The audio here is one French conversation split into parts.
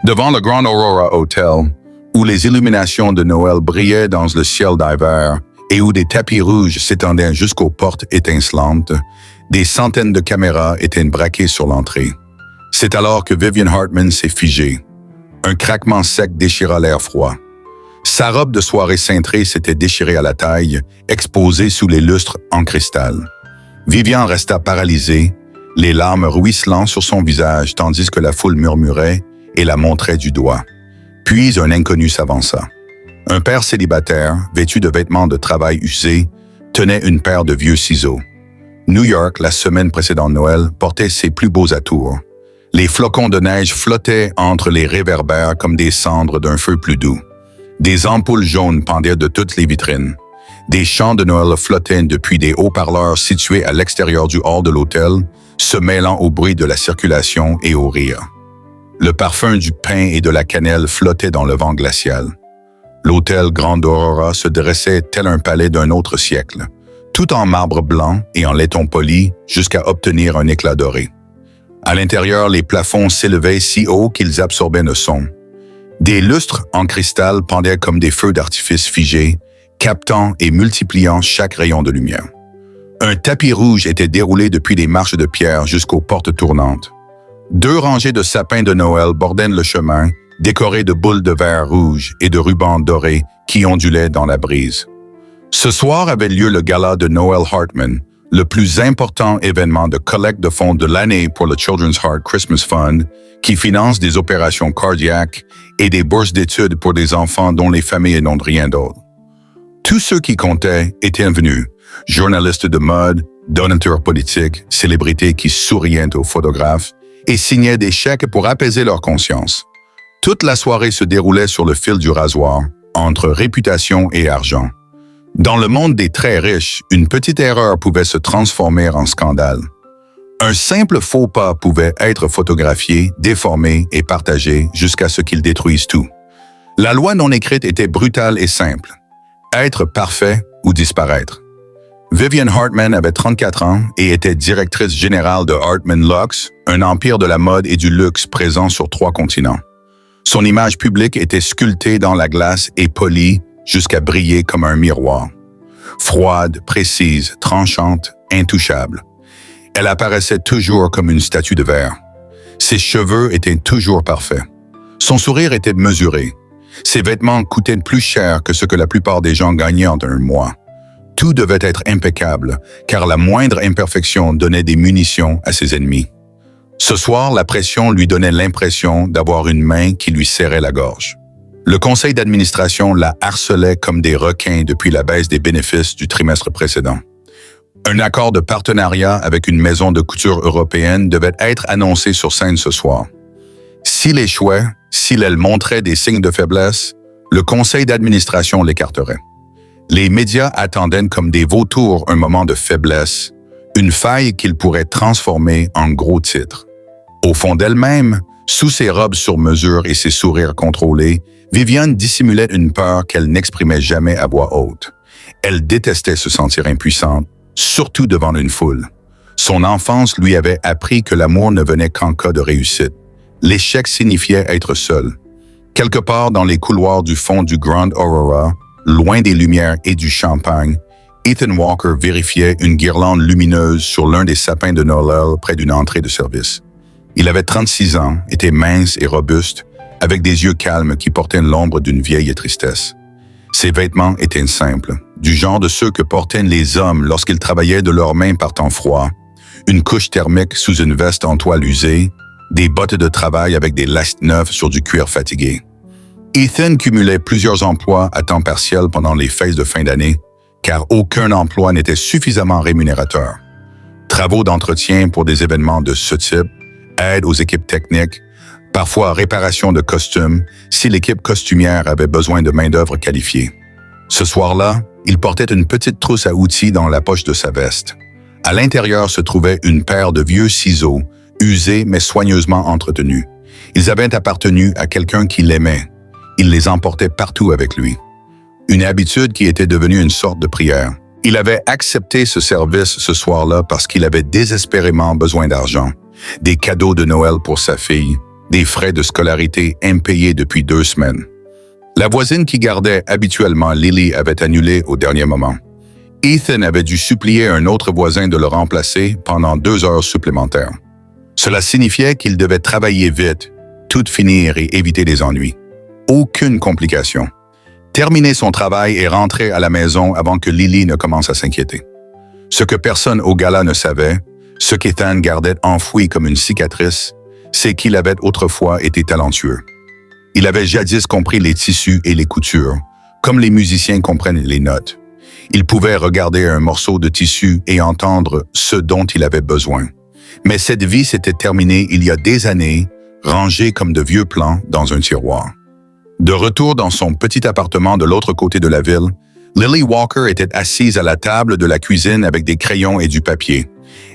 Devant le Grand Aurora Hotel, où les illuminations de Noël brillaient dans le ciel d'hiver et où des tapis rouges s'étendaient jusqu'aux portes étincelantes, des centaines de caméras étaient braquées sur l'entrée. C'est alors que Vivian Hartman s'est figée. Un craquement sec déchira l'air froid. Sa robe de soirée cintrée s'était déchirée à la taille, exposée sous les lustres en cristal. Vivian resta paralysée, les larmes ruisselant sur son visage tandis que la foule murmurait et la montrait du doigt. Puis un inconnu s'avança. Un père célibataire, vêtu de vêtements de travail usés, tenait une paire de vieux ciseaux. New York, la semaine précédant Noël, portait ses plus beaux atours. Les flocons de neige flottaient entre les réverbères comme des cendres d'un feu plus doux. Des ampoules jaunes pendaient de toutes les vitrines. Des chants de Noël flottaient depuis des haut-parleurs situés à l'extérieur du hall de l'hôtel, se mêlant au bruit de la circulation et au rire. Le parfum du pain et de la cannelle flottait dans le vent glacial. L'hôtel Grand Aurora se dressait tel un palais d'un autre siècle, tout en marbre blanc et en laiton poli jusqu'à obtenir un éclat doré. À l'intérieur, les plafonds s'élevaient si haut qu'ils absorbaient le son. Des lustres en cristal pendaient comme des feux d'artifice figés, captant et multipliant chaque rayon de lumière. Un tapis rouge était déroulé depuis les marches de pierre jusqu'aux portes tournantes. 2 rangées de sapins de Noël bordaient le chemin, décorés de boules de verre rouge et de rubans dorés qui ondulaient dans la brise. Ce soir avait lieu le gala de Noël Hartman, le plus important événement de collecte de fonds de l'année pour le Children's Heart Christmas Fund, qui finance des opérations cardiaques et des bourses d'études pour des enfants dont les familles n'ont rien d'autre. Tous ceux qui comptaient étaient venus, journalistes de mode, donateurs politiques, célébrités qui souriaient aux photographes et signaient des chèques pour apaiser leur conscience. Toute la soirée se déroulait sur le fil du rasoir, entre réputation et argent. Dans le monde des très riches, une petite erreur pouvait se transformer en scandale. Un simple faux pas pouvait être photographié, déformé et partagé jusqu'à ce qu'il détruise tout. La loi non écrite était brutale et simple. Être parfait ou disparaître. Vivian Hartman avait 34 ans et était directrice générale de Hartman Luxe, un empire de la mode et du luxe présent sur 3 continents. Son image publique était sculptée dans la glace et polie jusqu'à briller comme un miroir. Froide, précise, tranchante, intouchable. Elle apparaissait toujours comme une statue de verre. Ses cheveux étaient toujours parfaits. Son sourire était mesuré. Ses vêtements coûtaient plus cher que ce que la plupart des gens gagnaient en un mois. Tout devait être impeccable, car la moindre imperfection donnait des munitions à ses ennemis. Ce soir, la pression lui donnait l'impression d'avoir une main qui lui serrait la gorge. Le conseil d'administration la harcelait comme des requins depuis la baisse des bénéfices du trimestre précédent. Un accord de partenariat avec une maison de couture européenne devait être annoncé sur scène ce soir. S'il échouait, s'il elle montrait des signes de faiblesse, le conseil d'administration l'écarterait. Les médias attendaient comme des vautours un moment de faiblesse, une faille qu'ils pourraient transformer en gros titres. Au fond d'elle-même, sous ses robes sur mesure et ses sourires contrôlés, Vivian dissimulait une peur qu'elle n'exprimait jamais à voix haute. Elle détestait se sentir impuissante, surtout devant une foule. Son enfance lui avait appris que l'amour ne venait qu'en cas de réussite. L'échec signifiait être seul. Quelque part dans les couloirs du fond du Grand Aurora, loin des lumières et du champagne, Ethan Walker vérifiait une guirlande lumineuse sur l'un des sapins de Noël près d'une entrée de service. Il avait 36 ans, était mince et robuste, avec des yeux calmes qui portaient l'ombre d'une vieille tristesse. Ses vêtements étaient simples, du genre de ceux que portaient les hommes lorsqu'ils travaillaient de leurs mains par temps froid, une couche thermique sous une veste en toile usée, des bottes de travail avec des lastes neuves sur du cuir fatigué. Ethan cumulait plusieurs emplois à temps partiel pendant les fêtes de fin d'année, car aucun emploi n'était suffisamment rémunérateur. Travaux d'entretien pour des événements de ce type, aide aux équipes techniques, parfois réparation de costumes si l'équipe costumière avait besoin de main-d'œuvre qualifiée. Ce soir-là, il portait une petite trousse à outils dans la poche de sa veste. À l'intérieur se trouvait une paire de vieux ciseaux, usés mais soigneusement entretenus. Ils avaient appartenu à quelqu'un qui l'aimait. Il les emportait partout avec lui. Une habitude qui était devenue une sorte de prière. Il avait accepté ce service ce soir-là parce qu'il avait désespérément besoin d'argent, des cadeaux de Noël pour sa fille, des frais de scolarité impayés depuis 2 semaines. La voisine qui gardait habituellement Lily avait annulé au dernier moment. Ethan avait dû supplier un autre voisin de le remplacer pendant 2 heures supplémentaires. Cela signifiait qu'il devait travailler vite, tout finir et éviter les ennuis. Aucune complication. Terminer son travail et rentrer à la maison avant que Lily ne commence à s'inquiéter. Ce que personne au gala ne savait, ce qu'Ethan gardait enfoui comme une cicatrice, c'est qu'il avait autrefois été talentueux. Il avait jadis compris les tissus et les coutures, comme les musiciens comprennent les notes. Il pouvait regarder un morceau de tissu et entendre ce dont il avait besoin. Mais cette vie s'était terminée il y a des années, rangée comme de vieux plans dans un tiroir. De retour dans son petit appartement de l'autre côté de la ville, Lily Walker était assise à la table de la cuisine avec des crayons et du papier.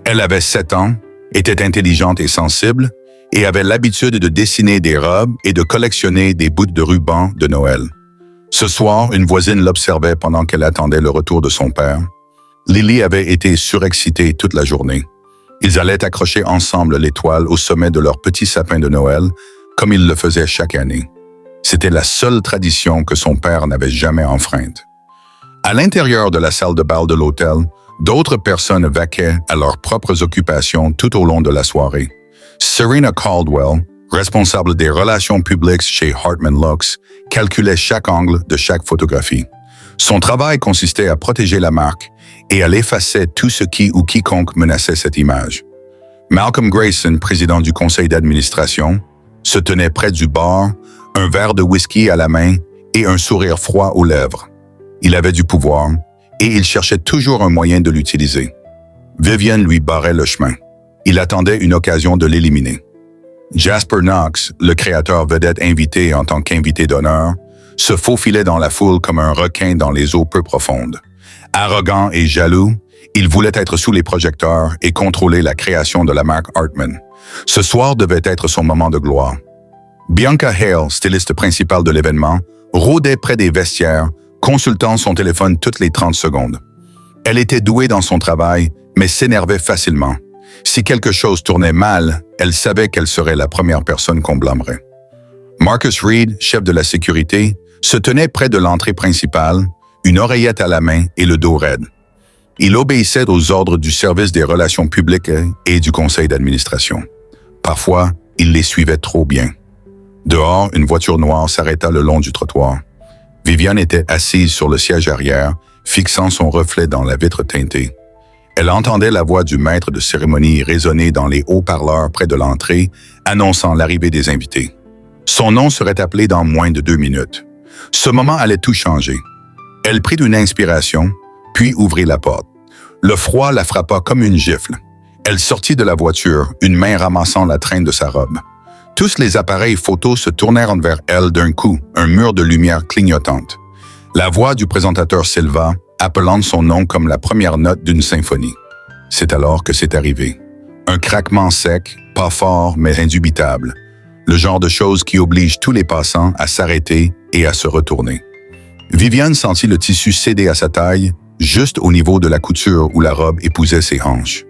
Elle avait 7 ans, était intelligente et sensible, et avait l'habitude de dessiner des robes et de collectionner des bouts de ruban de Noël. Ce soir, une voisine l'observait pendant qu'elle attendait le retour de son père. Lily avait été surexcitée toute la journée. Ils allaient accrocher ensemble l'étoile au sommet de leur petit sapin de Noël, comme ils le faisaient chaque année. C'était la seule tradition que son père n'avait jamais enfreinte. À l'intérieur de la salle de bal de l'hôtel, d'autres personnes vaquaient à leurs propres occupations tout au long de la soirée. Serena Caldwell, responsable des relations publiques chez Hartman Luxe, calculait chaque angle de chaque photographie. Son travail consistait à protéger la marque et à effacer tout ce qui ou quiconque menaçait cette image. Malcolm Grayson, président du conseil d'administration, se tenait près du bar, un verre de whisky à la main et un sourire froid aux lèvres. Il avait du pouvoir et il cherchait toujours un moyen de l'utiliser. Vivian lui barrait le chemin. Il attendait une occasion de l'éliminer. Jasper Knox, le créateur vedette invité en tant qu'invité d'honneur, se faufilait dans la foule comme un requin dans les eaux peu profondes. Arrogant et jaloux, il voulait être sous les projecteurs et contrôler la création de la marque Hartman. Ce soir devait être son moment de gloire. Bianca Hale, styliste principale de l'événement, rôdait près des vestiaires, consultant son téléphone toutes les 30 secondes. Elle était douée dans son travail, mais s'énervait facilement. Si quelque chose tournait mal, elle savait qu'elle serait la première personne qu'on blâmerait. Marcus Reed, chef de la sécurité, se tenait près de l'entrée principale, une oreillette à la main et le dos raide. Il obéissait aux ordres du service des relations publiques et du conseil d'administration. Parfois, il les suivait trop bien. Dehors, une voiture noire s'arrêta le long du trottoir. Vivian était assise sur le siège arrière, fixant son reflet dans la vitre teintée. Elle entendait la voix du maître de cérémonie résonner dans les haut-parleurs près de l'entrée, annonçant l'arrivée des invités. Son nom serait appelé dans moins de 2 minutes. Ce moment allait tout changer. Elle prit une inspiration, puis ouvrit la porte. Le froid la frappa comme une gifle. Elle sortit de la voiture, une main ramassant la traîne de sa robe. Tous les appareils photos se tournèrent vers elle d'un coup, un mur de lumière clignotante. La voix du présentateur s'éleva, appelant son nom comme la première note d'une symphonie. C'est alors que c'est arrivé. Un craquement sec, pas fort mais indubitable. Le genre de chose qui oblige tous les passants à s'arrêter et à se retourner. Vivian sentit le tissu céder à sa taille, juste au niveau de la couture où la robe épousait ses hanches.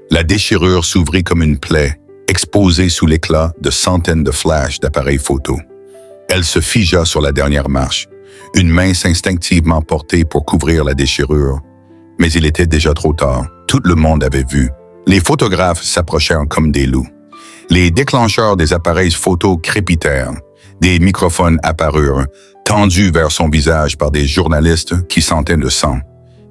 La déchirure s'ouvrit comme une plaie, exposée sous l'éclat de centaines de flashs d'appareils photo. Elle se figea sur la dernière marche, une main instinctivement portée pour couvrir la déchirure. Mais il était déjà trop tard. Tout le monde avait vu. Les photographes s'approchèrent comme des loups. Les déclencheurs des appareils photo crépitèrent. Des microphones apparurent, tendus vers son visage par des journalistes qui sentaient le sang.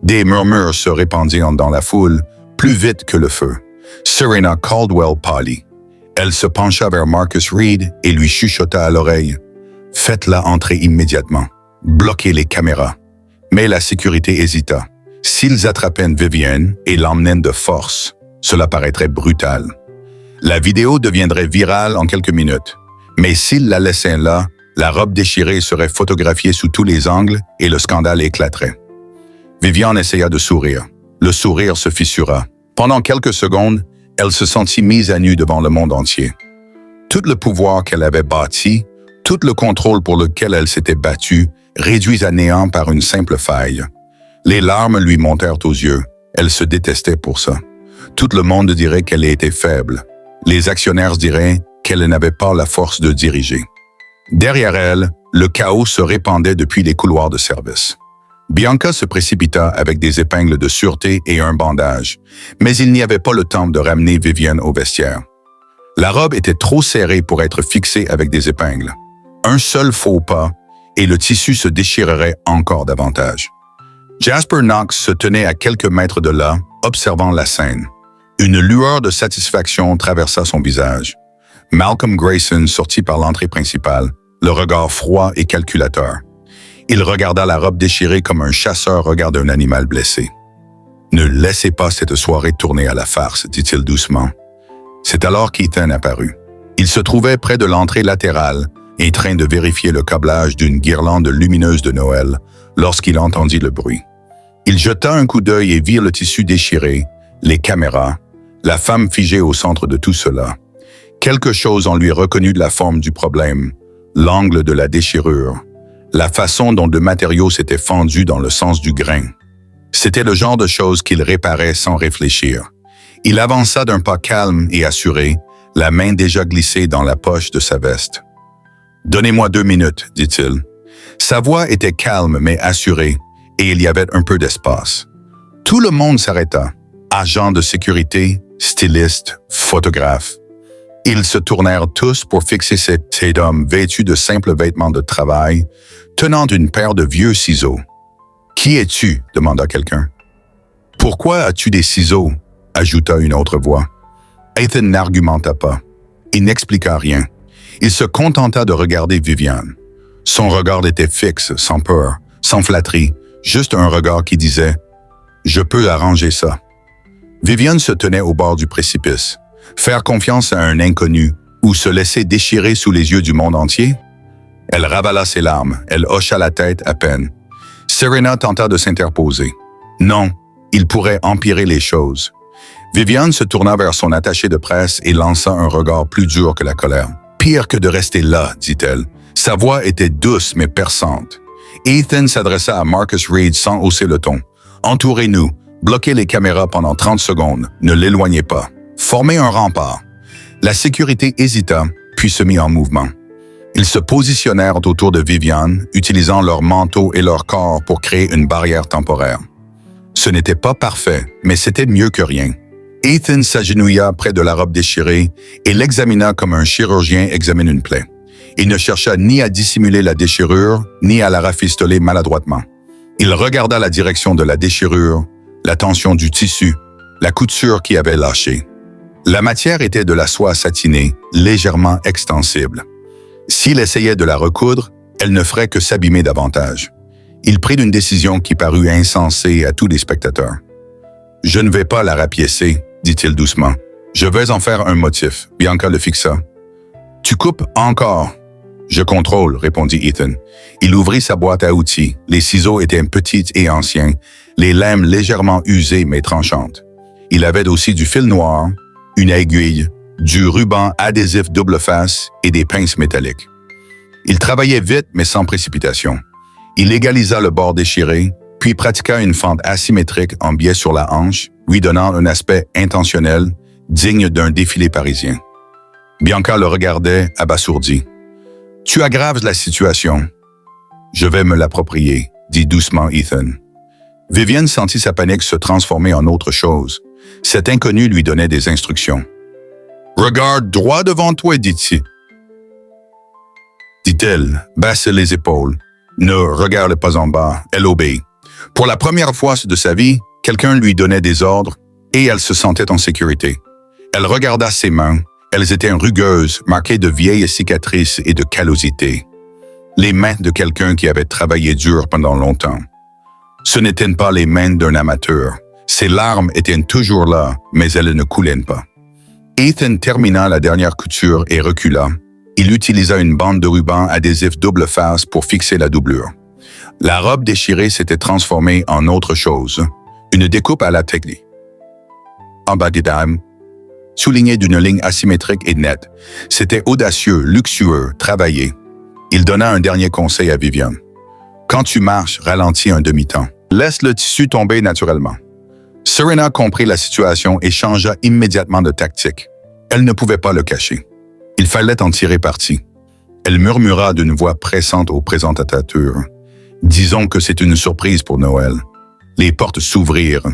Des murmures se répandirent dans la foule, plus vite que le feu. Serena Caldwell pâlit. Elle se pencha vers Marcus Reed et lui chuchota à l'oreille. « Faites-la entrer immédiatement. Bloquez les caméras. » Mais la sécurité hésita. S'ils attrapaient Vivian et l'emmenaient de force, cela paraîtrait brutal. La vidéo deviendrait virale en quelques minutes. Mais s'ils la laissaient là, la robe déchirée serait photographiée sous tous les angles et le scandale éclaterait. Vivian essaya de sourire. Le sourire se fissura. Pendant quelques secondes, elle se sentit mise à nu devant le monde entier. Tout le pouvoir qu'elle avait bâti, tout le contrôle pour lequel elle s'était battue, réduit à néant par une simple faille. Les larmes lui montèrent aux yeux. Elle se détestait pour ça. Tout le monde dirait qu'elle était faible. Les actionnaires diraient qu'elle n'avait pas la force de diriger. Derrière elle, le chaos se répandait depuis les couloirs de service. Bianca se précipita avec des épingles de sûreté et un bandage, mais il n'y avait pas le temps de ramener Vivian au vestiaire. La robe était trop serrée pour être fixée avec des épingles. Un seul faux pas, et le tissu se déchirerait encore davantage. Jasper Knox se tenait à quelques mètres de là, observant la scène. Une lueur de satisfaction traversa son visage. Malcolm Grayson sortit par l'entrée principale, le regard froid et calculateur. Il regarda la robe déchirée comme un chasseur regarde un animal blessé. « Ne laissez pas cette soirée tourner à la farce, dit-il doucement. C'est alors qu'Ethan apparut. Il se trouvait près de l'entrée latérale, en train de vérifier le câblage d'une guirlande lumineuse de Noël, lorsqu'il entendit le bruit. Il jeta un coup d'œil et vit le tissu déchiré, les caméras, la femme figée au centre de tout cela. Quelque chose en lui reconnut de la forme du problème, l'angle de la déchirure, la façon dont le matériau s'était fendu dans le sens du grain. C'était le genre de choses qu'il réparait sans réfléchir. Il avança d'un pas calme et assuré, la main déjà glissée dans la poche de sa veste. « Donnez-moi 2 minutes, dit-il. » Sa voix était calme mais assurée, et il y avait un peu d'espace. Tout le monde s'arrêta. Agents de sécurité, stylistes, photographes. Ils se tournèrent tous pour fixer cet homme vêtu de simples vêtements de travail, tenant une paire de vieux ciseaux. « Qui es-tu » demanda quelqu'un. « Pourquoi as-tu des ciseaux » ajouta une autre voix. Ethan n'argumenta pas. Il n'expliqua rien. Il se contenta de regarder Vivian. Son regard était fixe, sans peur, sans flatterie, juste un regard qui disait « Je peux arranger ça ». Vivian se tenait au bord du précipice. Faire confiance à un inconnu ou se laisser déchirer sous les yeux du monde entier? Elle ravala ses larmes, elle hocha la tête à peine. Serena tenta de s'interposer. Non, il pourrait empirer les choses. Vivian se tourna vers son attaché de presse et lança un regard plus dur que la colère. « Pire que de rester là, dit-elle. » Sa voix était douce mais perçante. Ethan s'adressa à Marcus Reed sans hausser le ton. « Entourez-nous, bloquez les caméras pendant 30 secondes, ne l'éloignez pas. Formez un rempart. » La sécurité hésita, puis se mit en mouvement. Ils se positionnèrent autour de Vivian, utilisant leurs manteaux et leur corps pour créer une barrière temporaire. Ce n'était pas parfait, mais c'était mieux que rien. Ethan s'agenouilla près de la robe déchirée et l'examina comme un chirurgien examine une plaie. Il ne chercha ni à dissimuler la déchirure, ni à la rafistoler maladroitement. Il regarda la direction de la déchirure, la tension du tissu, la couture qui avait lâché. La matière était de la soie satinée, légèrement extensible. S'il essayait de la recoudre, elle ne ferait que s'abîmer davantage. Il prit une décision qui parut insensée à tous les spectateurs. « Je ne vais pas la rapiécer, » dit-il doucement. « Je vais en faire un motif. » Bianca le fixa. « Tu coupes encore. »« Je contrôle, » répondit Ethan. Il ouvrit sa boîte à outils. Les ciseaux étaient petits et anciens, les lames légèrement usées mais tranchantes. Il avait aussi du fil noir, une aiguille, du ruban adhésif double face et des pinces métalliques. Il travaillait vite mais sans précipitation. Il égalisa le bord déchiré, puis pratiqua une fente asymétrique en biais sur la hanche, lui donnant un aspect intentionnel, digne d'un défilé parisien. Bianca le regardait, abasourdi. « Tu aggraves la situation. »« Je vais me l'approprier, » dit doucement Ethan. Vivian sentit sa panique se transformer en autre chose. Cet inconnu lui donnait des instructions. « Regarde droit devant toi, dit-il. » dit-elle, baisse les épaules. Ne regarde pas en bas, elle obéit. Pour la première fois de sa vie, quelqu'un lui donnait des ordres et elle se sentait en sécurité. Elle regarda ses mains, elles étaient rugueuses, marquées de vieilles cicatrices et de callosité. Les mains de quelqu'un qui avait travaillé dur pendant longtemps. Ce n'étaient pas les mains d'un amateur. Ses larmes étaient toujours là, mais elles ne coulaient pas. Ethan termina la dernière couture et recula. Il utilisa une bande de ruban adhésif double face pour fixer la doublure. La robe déchirée s'était transformée en autre chose, une découpe à la technique. En bas des dames, soulignée d'une ligne asymétrique et nette, c'était audacieux, luxueux, travaillé. Il donna un dernier conseil à Vivian. Quand tu marches, ralentis un demi-temps. Laisse le tissu tomber naturellement. Serena comprit la situation et changea immédiatement de tactique. Elle ne pouvait pas le cacher. Il fallait en tirer parti. Elle murmura d'une voix pressante au présentateur. « Disons que c'est une surprise pour Noël. » Les portes s'ouvrirent.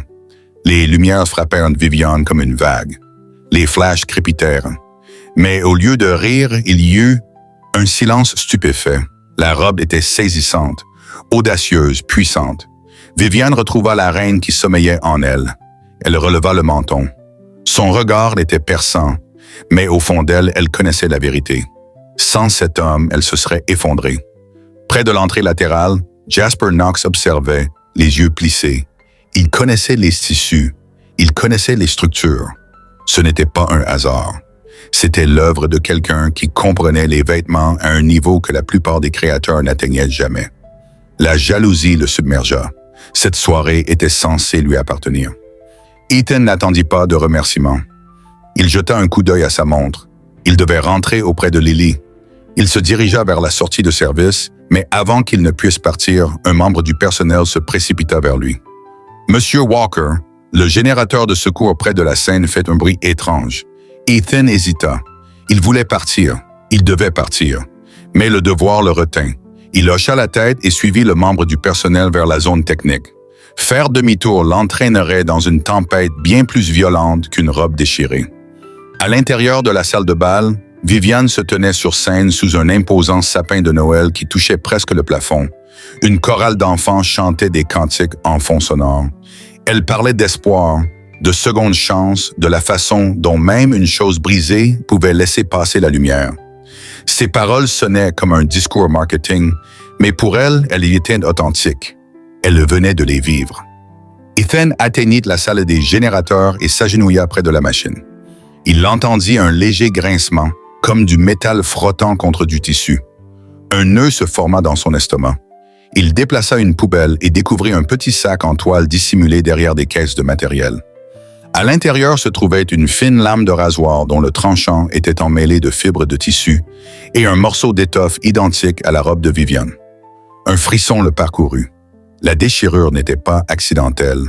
Les lumières frappèrent Vivian comme une vague. Les flashs crépitèrent. Mais au lieu de rire, il y eut un silence stupéfait. La robe était saisissante, audacieuse, puissante. Vivian retrouva la reine qui sommeillait en elle. Elle releva le menton. Son regard était perçant, mais au fond d'elle, elle connaissait la vérité. Sans cet homme, elle se serait effondrée. Près de l'entrée latérale, Jasper Knox observait, les yeux plissés. Il connaissait les tissus, il connaissait les structures. Ce n'était pas un hasard. C'était l'œuvre de quelqu'un qui comprenait les vêtements à un niveau que la plupart des créateurs n'atteignaient jamais. La jalousie le submergea. Cette soirée était censée lui appartenir. Ethan n'attendit pas de remerciements. Il jeta un coup d'œil à sa montre. Il devait rentrer auprès de Lily. Il se dirigea vers la sortie de service, mais avant qu'il ne puisse partir, un membre du personnel se précipita vers lui. Monsieur Walker, le générateur de secours près de la scène fait un bruit étrange. Ethan hésita. Il voulait partir. Il devait partir. Mais le devoir le retint. Il hocha la tête et suivit le membre du personnel vers la zone technique. Faire demi-tour l'entraînerait dans une tempête bien plus violente qu'une robe déchirée. À l'intérieur de la salle de bal, Vivian se tenait sur scène sous un imposant sapin de Noël qui touchait presque le plafond. Une chorale d'enfants chantait des cantiques en fond sonore. Elle parlait d'espoir, de seconde chance, de la façon dont même une chose brisée pouvait laisser passer la lumière. Ses paroles sonnaient comme un discours marketing, mais pour elle, elles étaient authentiques. Elle venait de les vivre. Ethan atteignit la salle des générateurs et s'agenouilla près de la machine. Il entendit un léger grincement, comme du métal frottant contre du tissu. Un nœud se forma dans son estomac. Il déplaça une poubelle et découvrit un petit sac en toile dissimulé derrière des caisses de matériel. À l'intérieur se trouvait une fine lame de rasoir dont le tranchant était emmêlé de fibres de tissu et un morceau d'étoffe identique à la robe de Vivian. Un frisson le parcourut. La déchirure n'était pas accidentelle.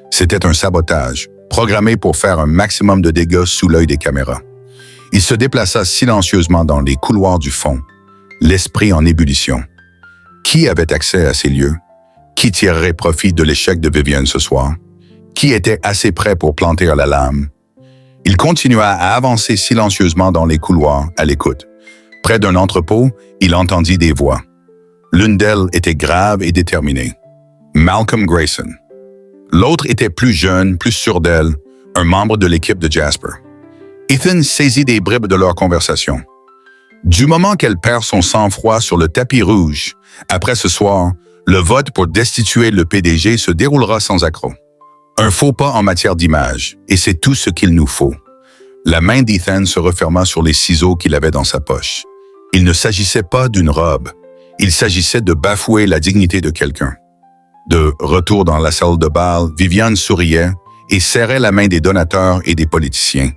C'était un sabotage, programmé pour faire un maximum de dégâts sous l'œil des caméras. Il se déplaça silencieusement dans les couloirs du fond, l'esprit en ébullition. Qui avait accès à ces lieux? Qui tirerait profit de l'échec de Vivian ce soir? Qui était assez prêt pour planter la lame? Il continua à avancer silencieusement dans les couloirs, à l'écoute. Près d'un entrepôt, il entendit des voix. L'une d'elles était grave et déterminée. Malcolm Grayson. L'autre était plus jeune, plus sûr d'elle, un membre de l'équipe de Jasper. Ethan saisit des bribes de leur conversation. Du moment qu'elle perd son sang-froid sur le tapis rouge, après ce soir, le vote pour destituer le PDG se déroulera sans accroc. Un faux pas en matière d'image, et c'est tout ce qu'il nous faut. La main d'Ethan se referma sur les ciseaux qu'il avait dans sa poche. Il ne s'agissait pas d'une robe. Il s'agissait de bafouer la dignité de quelqu'un. De retour dans la salle de bal, Vivian souriait et serrait la main des donateurs et des politiciens.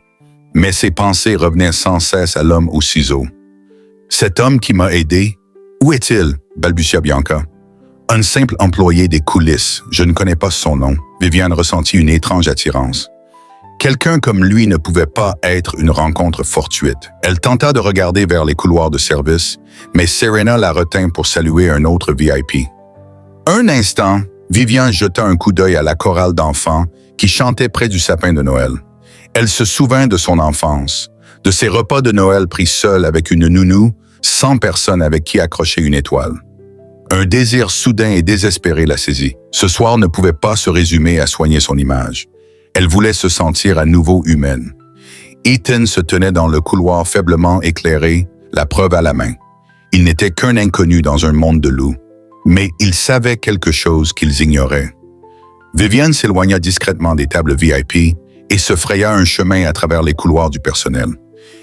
Mais ses pensées revenaient sans cesse à l'homme aux ciseaux. « Cet homme qui m'a aidé, où est-il » balbutia Bianca. « Un simple employé des coulisses, je ne connais pas son nom. » Vivian ressentit une étrange attirance. Quelqu'un comme lui ne pouvait pas être une rencontre fortuite. Elle tenta de regarder vers les couloirs de service, mais Serena la retint pour saluer un autre VIP. Un instant, Vivian jeta un coup d'œil à la chorale d'enfants qui chantait près du sapin de Noël. Elle se souvint de son enfance, de ses repas de Noël pris seule avec une nounou, sans personne avec qui accrocher une étoile. Un désir soudain et désespéré la saisit. Ce soir ne pouvait pas se résumer à soigner son image. Elle voulait se sentir à nouveau humaine. Ethan se tenait dans le couloir faiblement éclairé, la preuve à la main. Il n'était qu'un inconnu dans un monde de loups. Mais il savait quelque chose qu'ils ignoraient. Vivian s'éloigna discrètement des tables VIP et se fraya un chemin à travers les couloirs du personnel.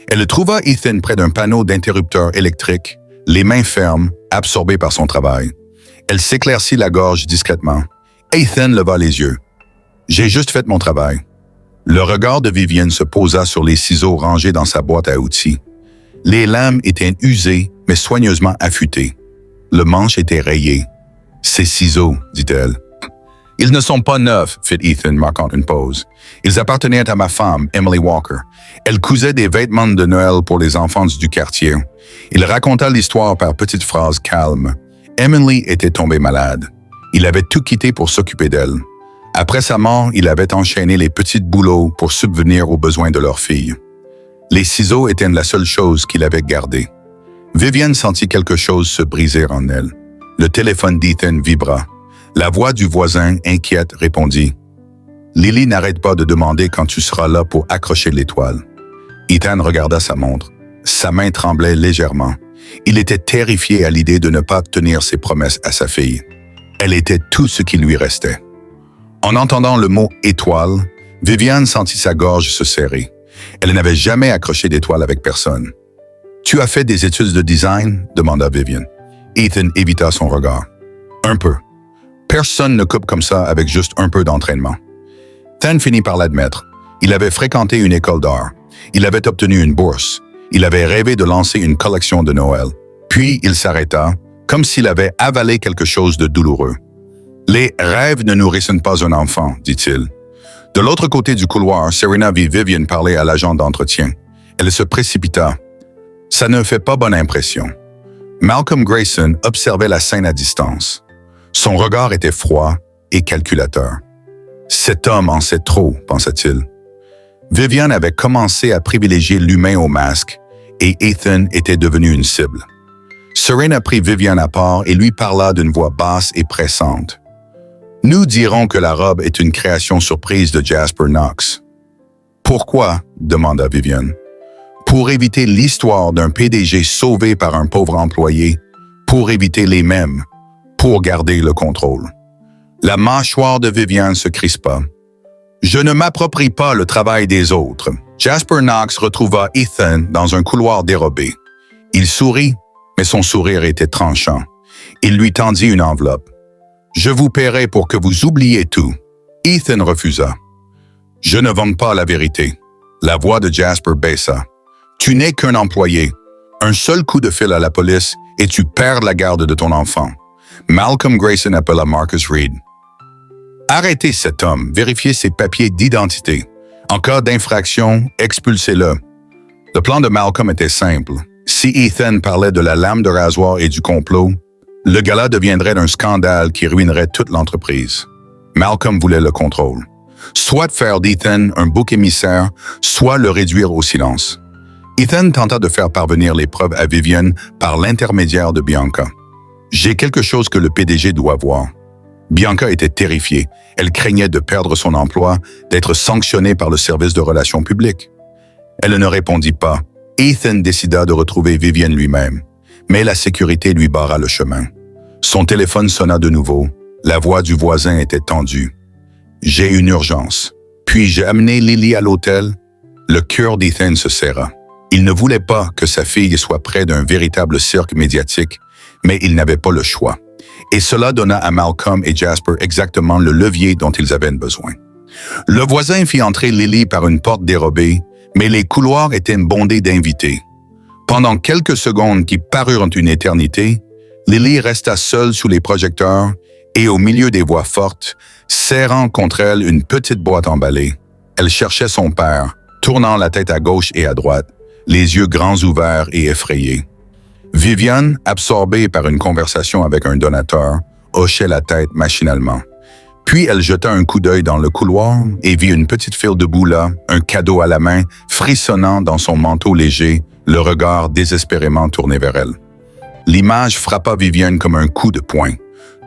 Elle trouva Ethan près d'un panneau d'interrupteur électrique, les mains fermes, absorbé par son travail. Elle s'éclaircit la gorge discrètement. Ethan leva les yeux. « J'ai juste fait mon travail. » Le regard de Vivian se posa sur les ciseaux rangés dans sa boîte à outils. Les lames étaient usées, mais soigneusement affûtées. Le manche était rayé. « Ces ciseaux, dit-elle. » Ils ne sont pas neufs, fit Ethan, marquant une pause. Ils appartenaient à ma femme, Emily Walker. Elle cousait des vêtements de Noël pour les enfants du quartier. Il raconta l'histoire par petites phrases calmes. Emily était tombée malade. Il avait tout quitté pour s'occuper d'elle. Après sa mort, il avait enchaîné les petits boulots pour subvenir aux besoins de leur fille. Les ciseaux étaient la seule chose qu'il avait gardée. Vivian sentit quelque chose se briser en elle. Le téléphone d'Ethan vibra. La voix du voisin, inquiète, répondit. « Lily n'arrête pas de demander quand tu seras là pour accrocher l'étoile. » Ethan regarda sa montre. Sa main tremblait légèrement. Il était terrifié à l'idée de ne pas tenir ses promesses à sa fille. Elle était tout ce qui lui restait. En entendant le mot « étoile », Vivian sentit sa gorge se serrer. Elle n'avait jamais accroché d'étoile avec personne. « Tu as fait des études de design ?» demanda Vivian. Ethan évita son regard. « Un peu. Personne ne coupe comme ça avec juste un peu d'entraînement. » Ethan finit par l'admettre. Il avait fréquenté une école d'art. Il avait obtenu une bourse. Il avait rêvé de lancer une collection de Noël. Puis il s'arrêta, comme s'il avait avalé quelque chose de douloureux. « Les rêves ne nourrissent pas un enfant, dit-il. » De l'autre côté du couloir, Serena vit Vivian parler à l'agent d'entretien. Elle se précipita. « Ça ne fait pas bonne impression. » Malcolm Grayson observait la scène à distance. Son regard était froid et calculateur. « Cet homme en sait trop, pensa-t-il. » Vivian avait commencé à privilégier l'humain au masque et Ethan était devenu une cible. Serena prit Vivian à part et lui parla d'une voix basse et pressante. « Nous dirons que la robe est une création surprise de Jasper Knox. »« Pourquoi ?» demanda Vivian. « Pour éviter l'histoire d'un PDG sauvé par un pauvre employé, pour éviter les mêmes, pour garder le contrôle. » La mâchoire de Vivian se crispa. « Je ne m'approprie pas le travail des autres. » Jasper Knox retrouva Ethan dans un couloir dérobé. Il sourit, mais son sourire était tranchant. Il lui tendit une enveloppe. « Je vous paierai pour que vous oubliez tout. » Ethan refusa. « Je ne vends pas la vérité. » La voix de Jasper baissa. « Tu n'es qu'un employé. Un seul coup de fil à la police et tu perds la garde de ton enfant. » Malcolm Grayson appela Marcus Reed. « Arrêtez cet homme, vérifiez ses papiers d'identité. En cas d'infraction, expulsez-le. » Le plan de Malcolm était simple. Si Ethan parlait de la lame de rasoir et du complot, le gala deviendrait un scandale qui ruinerait toute l'entreprise. Malcolm voulait le contrôle. Soit faire d'Ethan un bouc émissaire, soit le réduire au silence. Ethan tenta de faire parvenir les preuves à Vivian par l'intermédiaire de Bianca. « J'ai quelque chose que le PDG doit voir. » Bianca était terrifiée. Elle craignait de perdre son emploi, d'être sanctionnée par le service de relations publiques. Elle ne répondit pas. Ethan décida de retrouver Vivian lui-même. Mais la sécurité lui barra le chemin. Son téléphone sonna de nouveau. La voix du voisin était tendue. « J'ai une urgence. Puis-je amener Lily à l'hôtel? » Le cœur d'Ethan se serra. Il ne voulait pas que sa fille soit près d'un véritable cirque médiatique, mais il n'avait pas le choix. Et cela donna à Malcolm et Jasper exactement le levier dont ils avaient besoin. Le voisin fit entrer Lily par une porte dérobée, mais les couloirs étaient bondés d'invités. Pendant quelques secondes qui parurent une éternité, Lily resta seule sous les projecteurs et au milieu des voix fortes, serrant contre elle une petite boîte emballée. Elle cherchait son père, tournant la tête à gauche et à droite, les yeux grands ouverts et effrayés. Vivian, absorbée par une conversation avec un donateur, hochait la tête machinalement. Puis elle jeta un coup d'œil dans le couloir et vit une petite fille debout là, un cadeau à la main, frissonnant dans son manteau léger, le regard désespérément tourné vers elle. L'image frappa Vivian comme un coup de poing.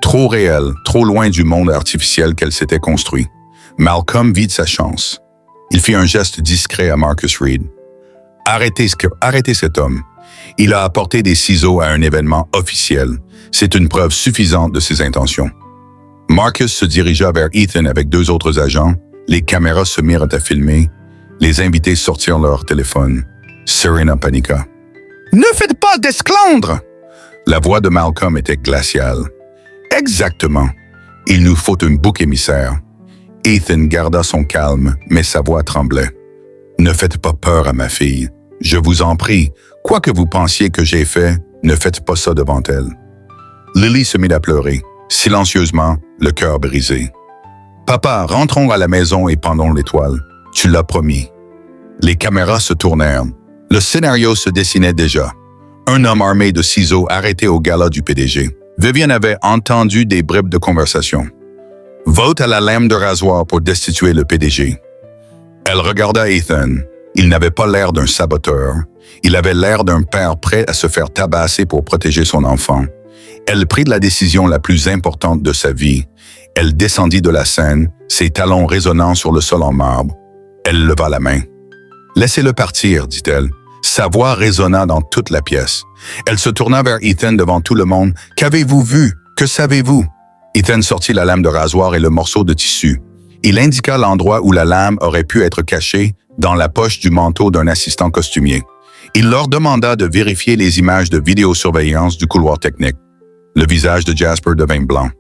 Trop réel, trop loin du monde artificiel qu'elle s'était construit. Malcolm vit sa chance. Il fit un geste discret à Marcus Reed. « Arrêtez cet homme. Il a apporté des ciseaux à un événement officiel. C'est une preuve suffisante de ses intentions. » Marcus se dirigea vers Ethan avec deux autres agents. Les caméras se mirent à filmer. Les invités sortirent leur téléphone. Serena paniqua. « Ne faites pas d'esclandre !» La voix de Malcolm était glaciale. « Exactement. Il nous faut un bouc émissaire. » Ethan garda son calme, mais sa voix tremblait. « Ne faites pas peur à ma fille. Je vous en prie, quoi que vous pensiez que j'ai fait, ne faites pas ça devant elle. » Lily se mit à pleurer, silencieusement, le cœur brisé. « Papa, rentrons à la maison et pendons l'étoile. Tu l'as promis. » Les caméras se tournèrent. Le scénario se dessinait déjà. Un homme armé de ciseaux arrêté au gala du PDG. Vivian avait entendu des bribes de conversation. « Vote à la lame de rasoir pour destituer le PDG. » Elle regarda Ethan. Il n'avait pas l'air d'un saboteur. Il avait l'air d'un père prêt à se faire tabasser pour protéger son enfant. Elle prit la décision la plus importante de sa vie. Elle descendit de la scène, ses talons résonnant sur le sol en marbre. Elle leva la main. « Laissez-le partir, dit-elle. » Sa voix résonna dans toute la pièce. Elle se tourna vers Ethan devant tout le monde. « Qu'avez-vous vu? Que savez-vous? » Ethan sortit la lame de rasoir et le morceau de tissu. Il indiqua l'endroit où la lame aurait pu être cachée, dans la poche du manteau d'un assistant costumier. Il leur demanda de vérifier les images de vidéosurveillance du couloir technique. Le visage de Jasper devint blanc.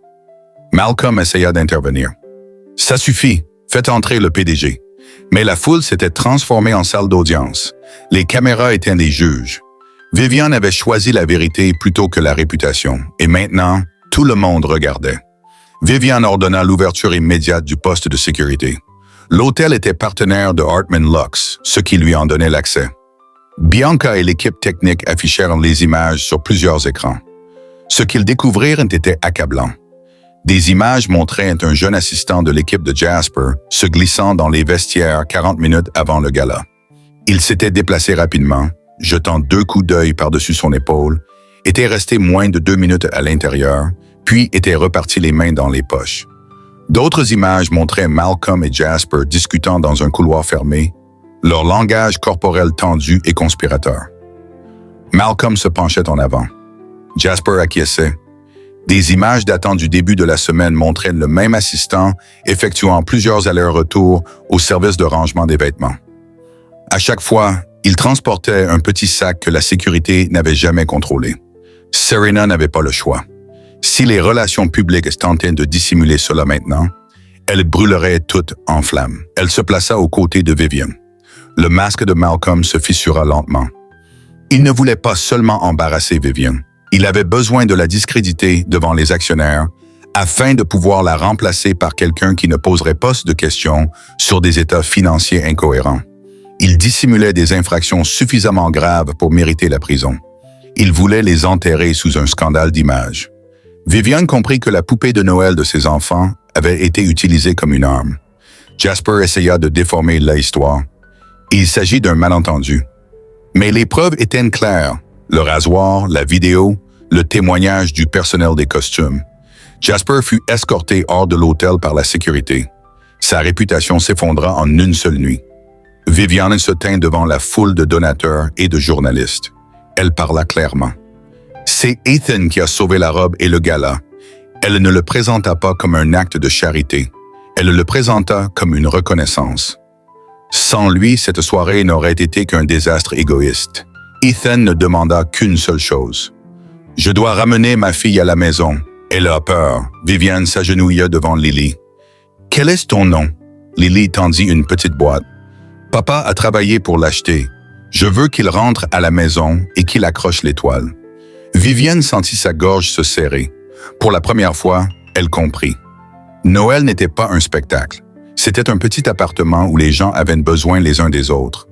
Malcolm essaya d'intervenir. « Ça suffit, faites entrer le PDG. » Mais la foule s'était transformée en salle d'audience. Les caméras étaient des juges. Vivian avait choisi la vérité plutôt que la réputation. Et maintenant, tout le monde regardait. Vivian ordonna l'ouverture immédiate du poste de sécurité. L'hôtel était partenaire de Hartman Lux, ce qui lui en donnait l'accès. Bianca et l'équipe technique affichèrent les images sur plusieurs écrans. Ce qu'ils découvrirent était accablant. Des images montraient un jeune assistant de l'équipe de Jasper se glissant dans les vestiaires 40 minutes avant le gala. Il s'était déplacé rapidement, jetant 2 coups d'œil par-dessus son épaule, était resté moins de 2 minutes à l'intérieur, puis était reparti les mains dans les poches. D'autres images montraient Malcolm et Jasper discutant dans un couloir fermé, leur langage corporel tendu et conspirateur. Malcolm se penchait en avant. Jasper acquiesçait. Des images datant du début de la semaine montraient le même assistant effectuant plusieurs allers-retours au service de rangement des vêtements. À chaque fois, il transportait un petit sac que la sécurité n'avait jamais contrôlé. Serena n'avait pas le choix. Si les relations publiques tentaient de dissimuler cela maintenant, elles brûleraient toutes en flammes. Elle se plaça aux côtés de Vivian. Le masque de Malcolm se fissura lentement. Il ne voulait pas seulement embarrasser Vivian. Il avait besoin de la discréditer devant les actionnaires afin de pouvoir la remplacer par quelqu'un qui ne poserait pas de questions sur des états financiers incohérents. Il dissimulait des infractions suffisamment graves pour mériter la prison. Il voulait les enterrer sous un scandale d'image. Vivian comprit que la poupée de Noël de ses enfants avait été utilisée comme une arme. Jasper essaya de déformer l'histoire. Il s'agit d'un malentendu. Mais les preuves étaient claires. Le rasoir, la vidéo, le témoignage du personnel des costumes. Jasper fut escorté hors de l'hôtel par la sécurité. Sa réputation s'effondra en une seule nuit. Vivian se tint devant la foule de donateurs et de journalistes. Elle parla clairement. C'est Ethan qui a sauvé la robe et le gala. Elle ne le présenta pas comme un acte de charité. Elle le présenta comme une reconnaissance. Sans lui, cette soirée n'aurait été qu'un désastre égoïste. Ethan ne demanda qu'une seule chose. « Je dois ramener ma fille à la maison. Elle a peur. » Vivian s'agenouilla devant Lily. « Quel est ton nom? » Lily tendit une petite boîte. « Papa a travaillé pour l'acheter. Je veux qu'il rentre à la maison et qu'il accroche l'étoile. » Vivian sentit sa gorge se serrer. Pour la première fois, elle comprit. Noël n'était pas un spectacle. C'était un petit appartement où les gens avaient besoin les uns des autres.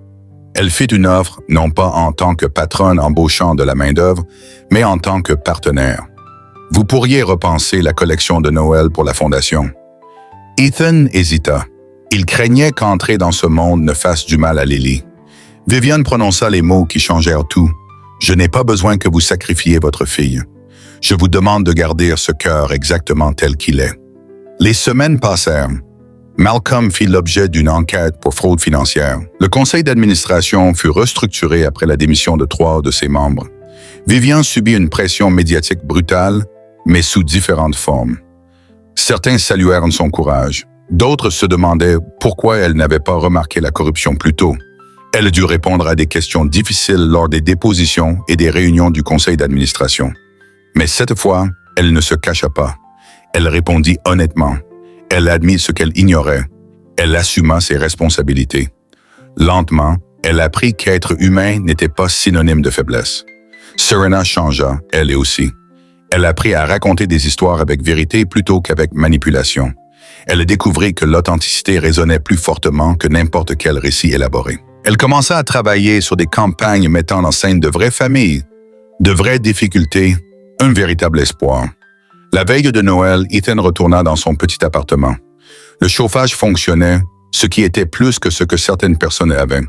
Elle fit une offre, non pas en tant que patronne embauchant de la main-d'œuvre, mais en tant que partenaire. Vous pourriez repenser la collection de Noël pour la fondation. Ethan hésita. Il craignait qu'entrer dans ce monde ne fasse du mal à Lily. Vivian prononça les mots qui changèrent tout. « Je n'ai pas besoin que vous sacrifiez votre fille. Je vous demande de garder ce cœur exactement tel qu'il est. » Les semaines passèrent. Malcolm fit l'objet d'une enquête pour fraude financière. Le conseil d'administration fut restructuré après la démission de 3 de ses membres. Vivian subit une pression médiatique brutale, mais sous différentes formes. Certains saluèrent son courage. D'autres se demandaient pourquoi elle n'avait pas remarqué la corruption plus tôt. Elle dut répondre à des questions difficiles lors des dépositions et des réunions du conseil d'administration. Mais cette fois, elle ne se cacha pas. Elle répondit honnêtement. Elle admit ce qu'elle ignorait. Elle assuma ses responsabilités. Lentement, elle apprit qu'être humain n'était pas synonyme de faiblesse. Serena changea, elle aussi. Elle apprit à raconter des histoires avec vérité plutôt qu'avec manipulation. Elle découvrit que l'authenticité résonnait plus fortement que n'importe quel récit élaboré. Elle commença à travailler sur des campagnes mettant en scène de vraies familles, de vraies difficultés, un véritable espoir. La veille de Noël, Ethan retourna dans son petit appartement. Le chauffage fonctionnait, ce qui était plus que ce que certaines personnes avaient.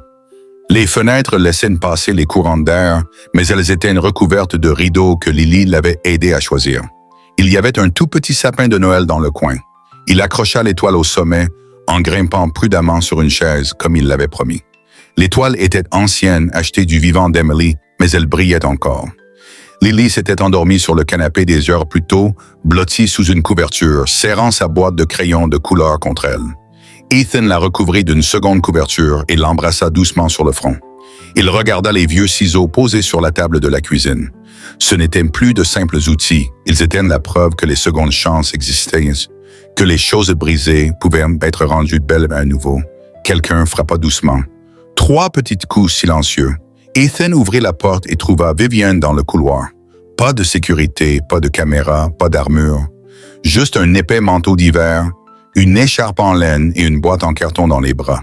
Les fenêtres laissaient passer les courants d'air, mais elles étaient recouvertes de rideaux que Lily l'avait aidé à choisir. Il y avait un tout petit sapin de Noël dans le coin. Il accrocha l'étoile au sommet en grimpant prudemment sur une chaise comme il l'avait promis. L'étoile était ancienne, achetée du vivant d'Emily, mais elle brillait encore. Lily s'était endormie sur le canapé des heures plus tôt, blottie sous une couverture, serrant sa boîte de crayons de couleur contre elle. Ethan la recouvrit d'une seconde couverture et l'embrassa doucement sur le front. Il regarda les vieux ciseaux posés sur la table de la cuisine. Ce n'étaient plus de simples outils, ils étaient la preuve que les secondes chances existaient, que les choses brisées pouvaient être rendues belles à nouveau. Quelqu'un frappa doucement. 3 petits coups silencieux. Ethan ouvrit la porte et trouva Vivian dans le couloir. Pas de sécurité, pas de caméra, pas d'armure. Juste un épais manteau d'hiver, une écharpe en laine et une boîte en carton dans les bras.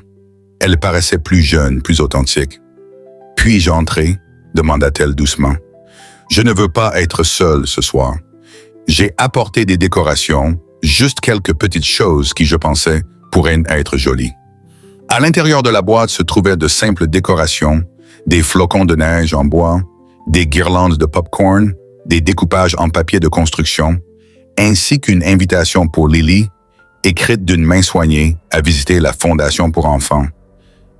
Elle paraissait plus jeune, plus authentique. « Puis-je entrer ?» demanda-t-elle doucement. « Je ne veux pas être seule ce soir. J'ai apporté des décorations, juste quelques petites choses qui, je pensais, pourraient être jolies. » À l'intérieur de la boîte se trouvaient de simples décorations, des flocons de neige en bois, des guirlandes de popcorn, des découpages en papier de construction, ainsi qu'une invitation pour Lily, écrite d'une main soignée, à visiter la Fondation pour enfants.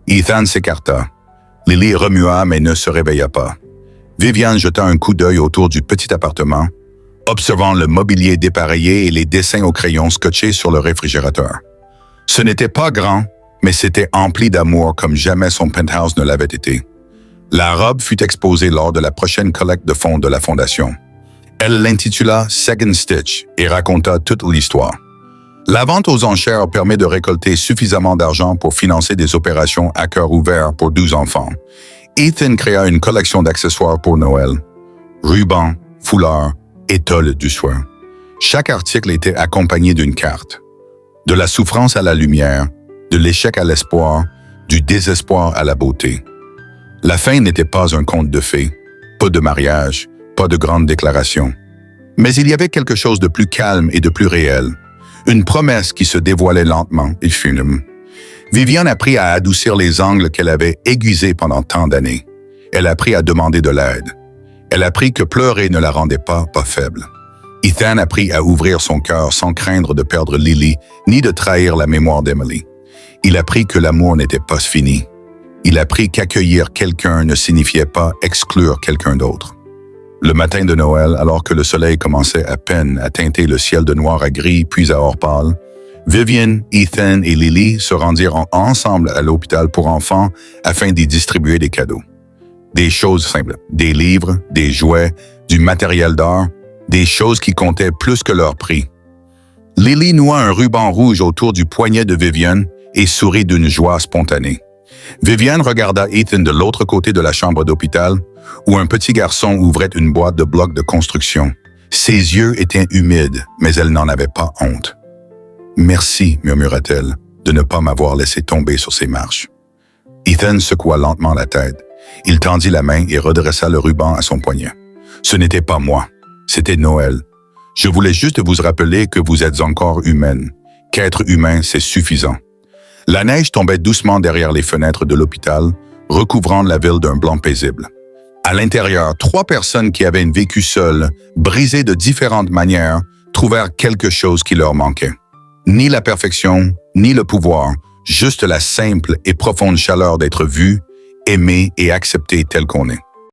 Ethan s'écarta. Lily remua mais ne se réveilla pas. Vivian jeta un coup d'œil autour du petit appartement, observant le mobilier dépareillé et les dessins au crayon scotchés sur le réfrigérateur. Ce n'était pas grand, mais c'était empli d'amour comme jamais son penthouse ne l'avait été. La robe fut exposée lors de la prochaine collecte de fonds de la Fondation. Elle l'intitula Second Stitch et raconta toute l'histoire. La vente aux enchères permet de récolter suffisamment d'argent pour financer des opérations à cœur ouvert pour 12 enfants. Ethan créa une collection d'accessoires pour Noël. Rubans, foulards, étoiles du soin. Chaque article était accompagné d'une carte. De la souffrance à la lumière, de l'échec à l'espoir, du désespoir à la beauté. La fin n'était pas un conte de fées, pas de mariage, pas de grandes déclarations. Mais il y avait quelque chose de plus calme et de plus réel. Une promesse qui se dévoilait lentement et funèbre. Vivian apprit à adoucir les angles qu'elle avait aiguisés pendant tant d'années. Elle apprit à demander de l'aide. Elle apprit que pleurer ne la rendait pas faible. Ethan apprit à ouvrir son cœur sans craindre de perdre Lily, ni de trahir la mémoire d'Emily. Il apprit que l'amour n'était pas fini. Il apprit qu'accueillir quelqu'un ne signifiait pas exclure quelqu'un d'autre. Le matin de Noël, alors que le soleil commençait à peine à teinter le ciel de noir à gris puis à or pâle, Vivian, Ethan et Lily se rendirent ensemble à l'hôpital pour enfants afin d'y distribuer des cadeaux. Des choses simples, des livres, des jouets, du matériel d'art, des choses qui comptaient plus que leur prix. Lily noua un ruban rouge autour du poignet de Vivian et sourit d'une joie spontanée. Vivian regarda Ethan de l'autre côté de la chambre d'hôpital, où un petit garçon ouvrait une boîte de blocs de construction. Ses yeux étaient humides, mais elle n'en avait pas honte. « Merci, murmura-t-elle, de ne pas m'avoir laissé tomber sur ces marches. » Ethan secoua lentement la tête. Il tendit la main et redressa le ruban à son poignet. « Ce n'était pas moi, c'était Noël. Je voulais juste vous rappeler que vous êtes encore humaine, qu'être humain, c'est suffisant. » La neige tombait doucement derrière les fenêtres de l'hôpital, recouvrant la ville d'un blanc paisible. À l'intérieur, 3 personnes qui avaient vécu seules, brisées de différentes manières, trouvèrent quelque chose qui leur manquait. Ni la perfection, ni le pouvoir, juste la simple et profonde chaleur d'être vu, aimé et accepté tel qu'on est.